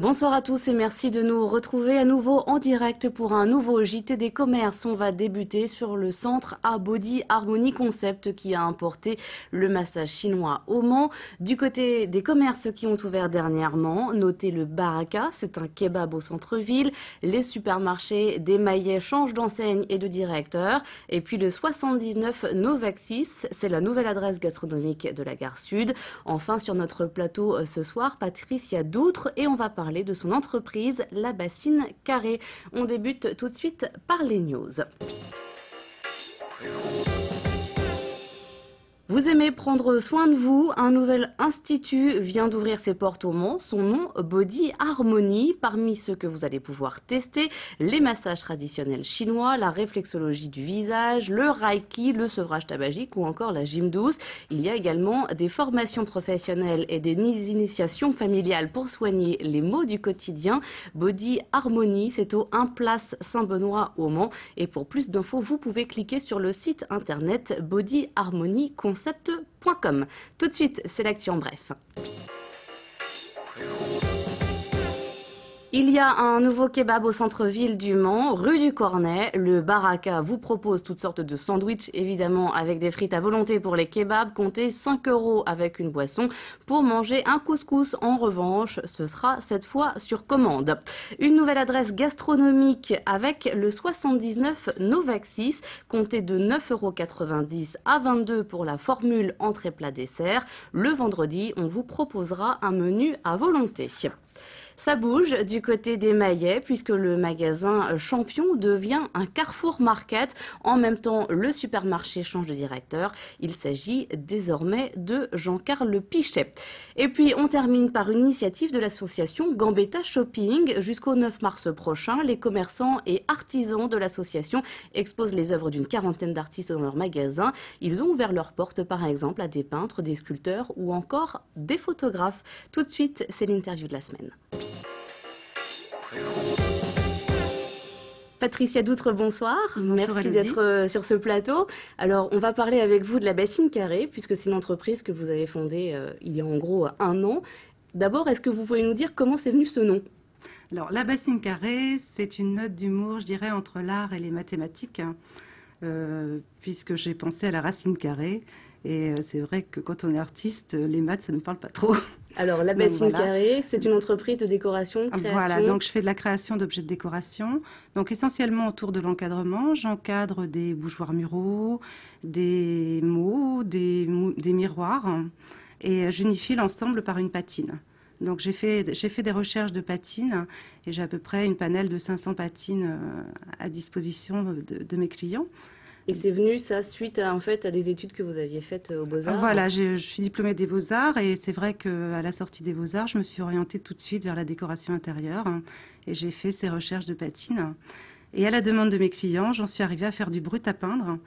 Bonsoir à tous et merci de nous retrouver à nouveau en direct pour un nouveau JT des commerces. On va débuter sur le centre à Body Harmony Concept qui a importé le massage chinois au Mans. Du côté des commerces qui ont ouvert dernièrement, notez le Baraka, c'est un kebab au centre-ville. Les supermarchés des Maillets changent d'enseigne et de directeur. Et puis le 79 Novaxis, c'est la nouvelle adresse gastronomique de la gare Sud. Enfin sur notre plateau ce soir, Patricia Doutre et on va parler de son entreprise, La Bassine Carrée. On débute tout de suite par les news. Vous aimez prendre soin de vous, un nouvel institut vient d'ouvrir ses portes au Mans, son nom Body Harmony. Parmi ceux que vous allez pouvoir tester, les massages traditionnels chinois, la réflexologie du visage, le reiki, le sevrage tabagique ou encore la gym douce. Il y a également des formations professionnelles et des initiations familiales pour soigner les maux du quotidien. Body Harmony, c'est au 1 place Saint-Benoît au Mans. Et pour plus d'infos, vous pouvez cliquer sur le site internet bodyharmonyconcept.com. Tout de suite, c'est l'actu en bref. Il y a un nouveau kebab au centre-ville du Mans, rue du Cornet. Le Baraka vous propose toutes sortes de sandwichs, évidemment avec des frites à volonté pour les kebabs. Comptez 5 € avec une boisson. Pour manger un couscous, en revanche, ce sera cette fois sur commande. Une nouvelle adresse gastronomique avec le 79 Novaxis. Comptez de 9,90 € à 22 € pour la formule entrée plat dessert. Le vendredi, on vous proposera un menu à volonté. Ça bouge du côté des Maillets puisque le magasin Champion devient un Carrefour Market. En même temps, le supermarché change de directeur. Il s'agit désormais de Jean-Carl Pichet. Et puis, on termine par une initiative de l'association Gambetta Shopping. Jusqu'au 9 mars prochain, les commerçants et artisans de l'association exposent les œuvres d'une quarantaine d'artistes dans leur magasin. Ils ont ouvert leurs portes, par exemple, à des peintres, des sculpteurs ou encore des photographes. Tout de suite, c'est l'interview de la semaine. Patricia Doutre, bonsoir. Merci d'être sur ce plateau. Alors, on va parler avec vous de la Bassine Carrée, puisque c'est une entreprise que vous avez fondée il y a en gros 1 an. D'abord, est-ce que vous pouvez nous dire comment c'est venu ce nom ? Alors, la Bassine Carrée, c'est une note d'humour, je dirais, entre l'art et les mathématiques, puisque j'ai pensé à la racine carrée. Et c'est vrai que quand on est artiste, les maths, ça ne nous parle pas trop. Alors, la Bassine Carrée, c'est une entreprise de décoration, de création. Voilà, donc je fais de la création d'objets de décoration. Donc essentiellement autour de l'encadrement, j'encadre des bougeoirs muraux, des mots, des miroirs. Et j'unifie l'ensemble par une patine. Donc j'ai fait des recherches de patines et j'ai à peu près une panelle de 500 patines à disposition de mes clients. Et c'est venu, ça, suite à, en fait, à des études que vous aviez faites aux Beaux-Arts? Voilà, je suis diplômée des Beaux-Arts et c'est vrai qu'à la sortie des Beaux-Arts, je me suis orientée tout de suite vers la décoration intérieure et j'ai fait ces recherches de patines. Et à la demande de mes clients, j'en suis arrivée à faire du brut à peindre,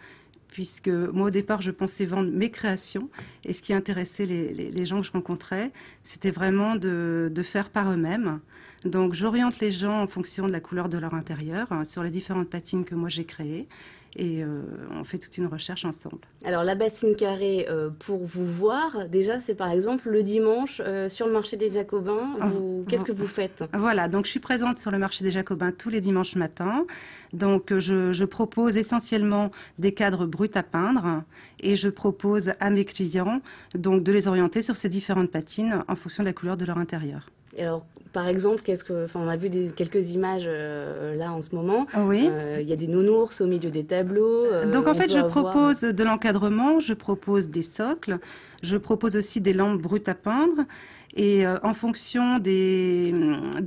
puisque moi, au départ, je pensais vendre mes créations. Et ce qui intéressait les gens que je rencontrais, c'était vraiment de faire par eux-mêmes. Donc, j'oriente les gens en fonction de la couleur de leur intérieur, sur les différentes patines que moi j'ai créées. Et on fait toute une recherche ensemble. Alors, la Bassine Carrée, pour vous voir, déjà, c'est par exemple le dimanche sur le marché des Jacobins. Qu'est-ce que vous faites? Voilà, donc je suis présente sur le marché des Jacobins tous les dimanches matins. Donc, je propose essentiellement des cadres bruts à peindre et je propose à mes clients donc, de les orienter sur ces différentes patines en fonction de la couleur de leur intérieur. Alors, par exemple, on a vu quelques images là en ce moment. Oui. Il y a des nounours au milieu des tableaux. Donc en fait, je propose de l'encadrement, je propose des socles, je propose aussi des lampes brutes à peindre. Et en fonction des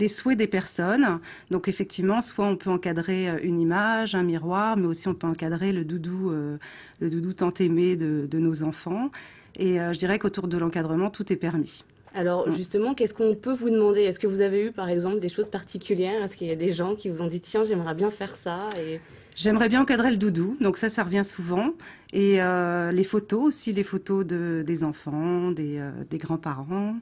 souhaits des personnes, donc effectivement, soit on peut encadrer une image, un miroir, mais aussi on peut encadrer le doudou tant aimé de nos enfants. Et je dirais qu'autour de l'encadrement, tout est permis. Alors justement, qu'est-ce qu'on peut vous demander? Est-ce que vous avez eu par exemple des choses particulières? Est-ce qu'il y a des gens qui vous ont dit tiens, j'aimerais bien faire ça et... J'aimerais bien encadrer le doudou, donc ça revient souvent. Et les photos aussi, les photos des enfants, des grands-parents.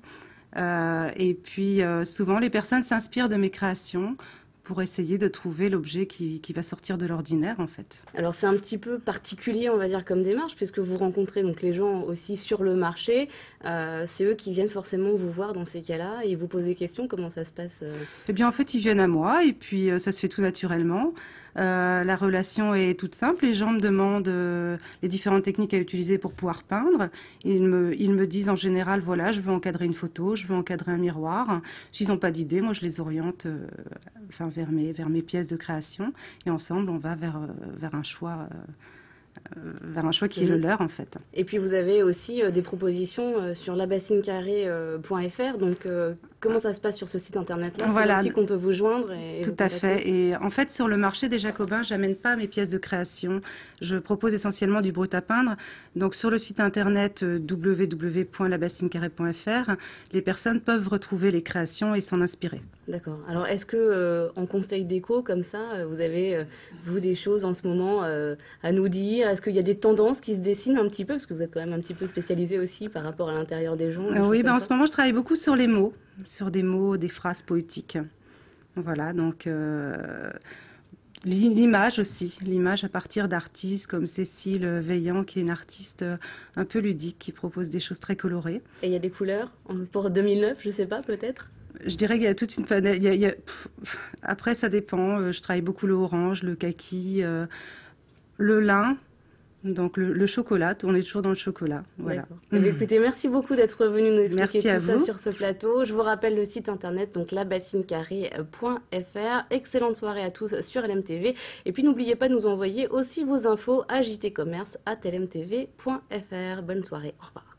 Et puis souvent les personnes s'inspirent de mes créations pour essayer de trouver l'objet qui va sortir de l'ordinaire en fait. Alors c'est un petit peu particulier, on va dire, comme démarche, puisque vous rencontrez donc les gens aussi sur le marché. C'est eux qui viennent forcément vous voir dans ces cas-là et vous posent des questions. Comment ça se passe Eh bien en fait ils viennent à moi et puis ça se fait tout naturellement. La relation est toute simple. Les gens me demandent les différentes techniques à utiliser pour pouvoir peindre. Ils me disent en général, voilà, je veux encadrer une photo, je veux encadrer un miroir. S'ils n'ont pas d'idée, moi je les oriente vers mes pièces de création. Et ensemble, on va vers un choix qui est le leur en fait. Et puis vous avez aussi des propositions sur labassinecarré.fr. Donc comment ça se passe sur ce site internet-là? Voilà. C'est là aussi qu'on peut vous joindre Tout à fait. Et en fait, sur le marché des Jacobins, j'amène pas mes pièces de création. Je propose essentiellement du brut à peindre. Donc sur le site internet www.labassinecarré.fr, les personnes peuvent retrouver les créations et s'en inspirer. D'accord. Alors est-ce que en conseil déco comme ça, vous avez vous des choses en ce moment à nous dire? Est-ce qu'il y a des tendances qui se dessinent un petit peu, parce que vous êtes quand même un petit peu spécialisé aussi par rapport à l'intérieur des gens? Oui, en ce moment je travaille beaucoup sur les mots, sur des mots, des phrases poétiques. Voilà, donc l'image aussi, l'image à partir d'artistes comme Cécile Veillant, qui est une artiste un peu ludique, qui propose des choses très colorées. Et il y a des couleurs pour 2009, je sais pas, peut-être? Je dirais qu'il y a toute une panel. Après, ça dépend. Je travaille beaucoup le orange, le kaki, le lin, donc le chocolat. On est toujours dans le chocolat. Voilà. Écoutez, merci beaucoup d'être venu nous expliquer tout ça sur ce plateau. Je vous rappelle le site internet, donc labassinecarré.fr. Excellente soirée à tous sur LMTV. Et puis n'oubliez pas de nous envoyer aussi vos infos à jtcommerce@lmtv.fr. Bonne soirée. Au revoir.